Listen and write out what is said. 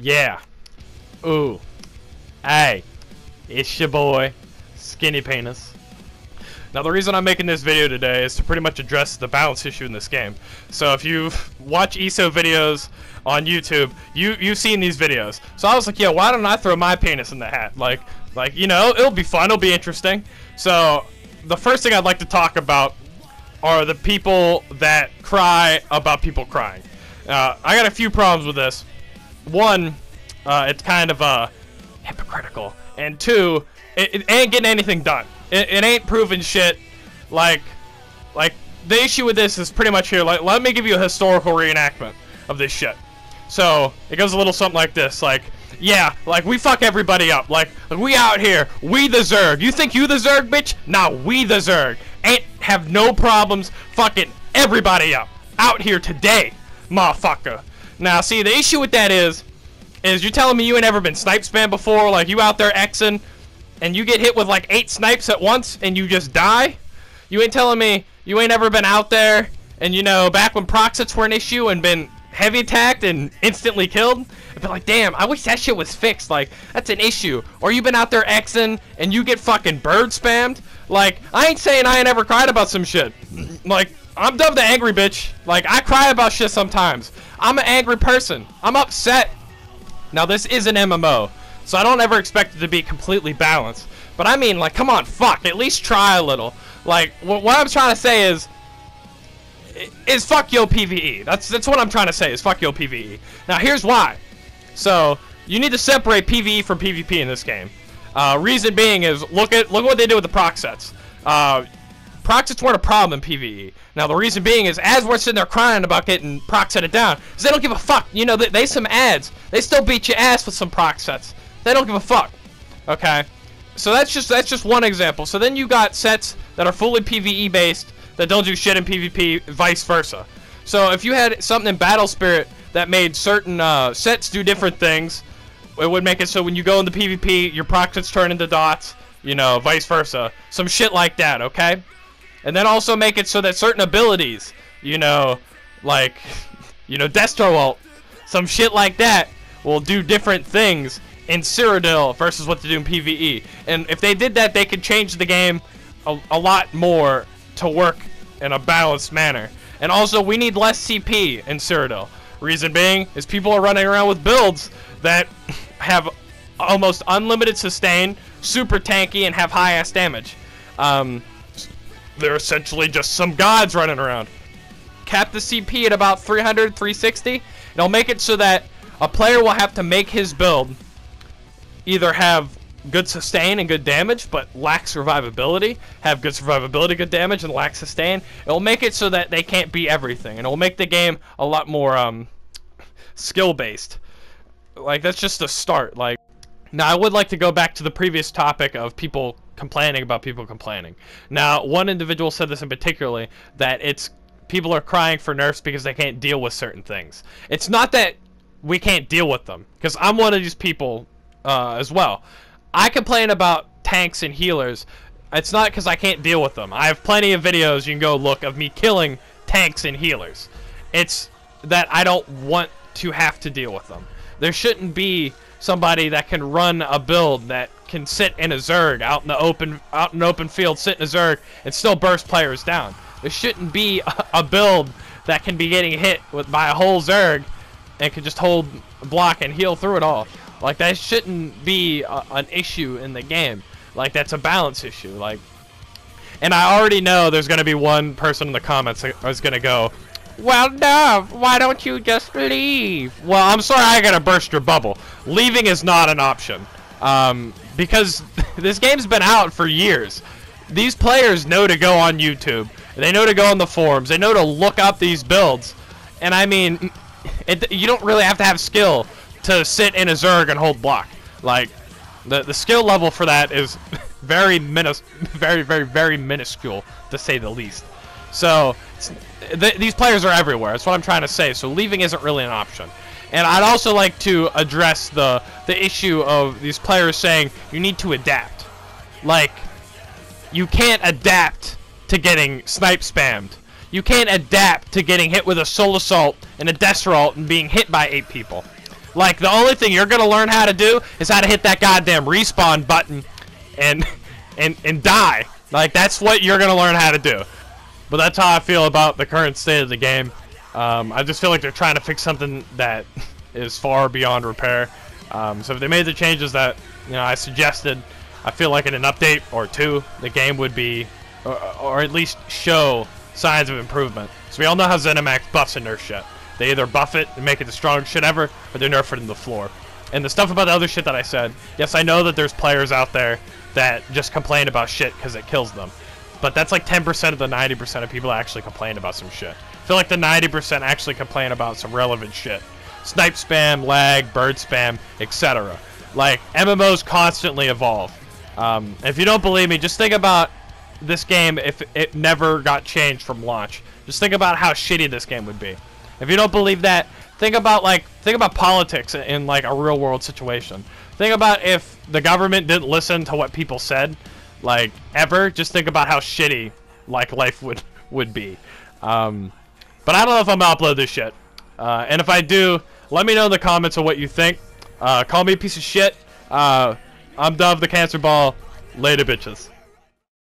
Yeah. Ooh. Hey. It's your boy, Skinny Penis. Now the reason I'm making this video today is to pretty much address the balance issue in this game. So if you watch ESO videos on YouTube, you've seen these videos. So I was like, yeah, why don't I throw my penis in the hat? Like, you know, it'll be fun, it'll be interesting. So the first thing I'd like to talk about are the people that cry about people crying. I got a few problems with this. One, it's kind of hypocritical, and two, it ain't getting anything done. It ain't proving shit. Like the issue with this is pretty much here. Like, let me give you a historical reenactment of this shit. So it goes a little something like this. Like, yeah, like we fuck everybody up. Like we out here, we the Zerg. You think you the Zerg, bitch? Nah, we the Zerg. Ain't have no problems fucking everybody up out here today, motherfucker. Now, see, the issue with that is you're telling me you ain't ever been snipe spam before? Like you out there Xing, and you get hit with like 8 snipes at once, and you just die? You ain't telling me you ain't ever been out there, and you know, back when proxits were an issue and been heavy attacked and instantly killed? I'd be like, damn, I wish that shit was fixed. Like, that's an issue. Or you been out there Xing, and you get fucking bird spammed? Like, I ain't saying I ain't ever cried about some shit. Like, I'm Dovetheangry, bitch. Like, I cry about shit sometimes. I'm an angry person. I'm upset. Now, this is an MMO, so I don't ever expect it to be completely balanced. But I mean, like, come on, fuck, at least try a little. Like, what I'm trying to say is fuck yo PvE. That's what I'm trying to say, is fuck yo PvE. Now, here's why. So, you need to separate PvE from PvP in this game. Reason being is, look at what they did with the proc sets. Proc sets weren't a problem in PvE. Now, the reason being is, as we're sitting there crying about getting proc setted down, because they don't give a fuck. You know, they some ads. They still beat your ass with some proc sets. They don't give a fuck. Okay? So that's just one example. So then you got sets that are fully PvE based that don't do shit in PvP, vice versa. So if you had something in Battle Spirit that made certain sets do different things, it would make it so when you go into PvP, your proc sets turn into dots, you know, vice versa. Some shit like that, okay? And then also make it so that certain abilities, you know, like, you know, Destro ult, some shit like that will do different things in Cyrodiil versus what they do in PvE. And if they did that, they could change the game a lot more to work in a balanced manner. And also, we need less CP in Cyrodiil. Reason being is people are running around with builds that have almost unlimited sustain, super tanky, and have high ass damage. They're essentially just some gods running around. Cap the CP at about 300, 360. It'll make it so that a player will have to make his build either have good sustain and good damage, but lack survivability, have good survivability, good damage, and lack sustain. It'll make it so that they can't be everything, and it'll make the game a lot more skill-based. Like, that's just a start. Like, now I would like to go back to the previous topic of people complaining about people complaining. Now, one individual said this in particularly, that people are crying for nerfs because they can't deal with certain things. It's not that we can't deal with them, because I'm one of these people as well. I complain about tanks and healers. It's not because I can't deal with them. I have plenty of videos you can go look of me killing tanks and healers. It's that I don't want to have to deal with them. There shouldn't be somebody that can run a build that can sit in a Zerg out in an open field, sit in a Zerg and still burst players down. There shouldn't be a build that can be getting hit by a whole Zerg and can just hold, block, and heal through it all. Like, that shouldn't be an issue in the game. Like, that's a balance issue. Like, and I already know there's gonna be one person in the comments that is gonna go, well, Dove, why don't you just leave? Well, I'm sorry I gotta burst your bubble. Leaving is not an option. Because this game's been out for years. These players know to go on YouTube. They know to go on the forums. They know to look up these builds. And I mean, you don't really have to have skill to sit in a Zerg and hold block. Like, the skill level for that is very minuscule, to say the least. So, these players are everywhere. That's what I'm trying to say. So leaving isn't really an option. And I'd also like to address the issue of these players saying you need to adapt. Like, you can't adapt to getting snipe spammed. You can't adapt to getting hit with a soul assault and a death ult and being hit by 8 people. Like, the only thing you're gonna learn how to do is how to hit that goddamn respawn button and die. Like, that's what you're gonna learn how to do. But that's how I feel about the current state of the game. I just feel like they're trying to fix something that is far beyond repair. So if they made the changes that, you know, I suggested, I feel like in an update or two, the game would be, or at least show signs of improvement. So we all know how ZeniMax buffs and nerfs shit. They either buff it and make it the strongest shit ever, or they nerf it in the floor. And the stuff about the other shit that I said, yes, I know that there's players out there that just complain about shit because it kills them. But that's like 10% of the 90% of people that actually complain about some shit. I feel like the 90% actually complain about some relevant shit. Snipe spam, lag, bird spam, etc. Like, MMOs constantly evolve. If you don't believe me, just think about this game if it never got changed from launch. Just think about how shitty this game would be. If you don't believe that, think about politics in like a real world situation. Think about if the government didn't listen to what people said, like, ever. Just think about how shitty like life would be. But I don't know if I'm gonna upload this shit. And if I do, let me know in the comments of what you think. Call me a piece of shit. I'm Dove the Cancer Ball. Later, bitches.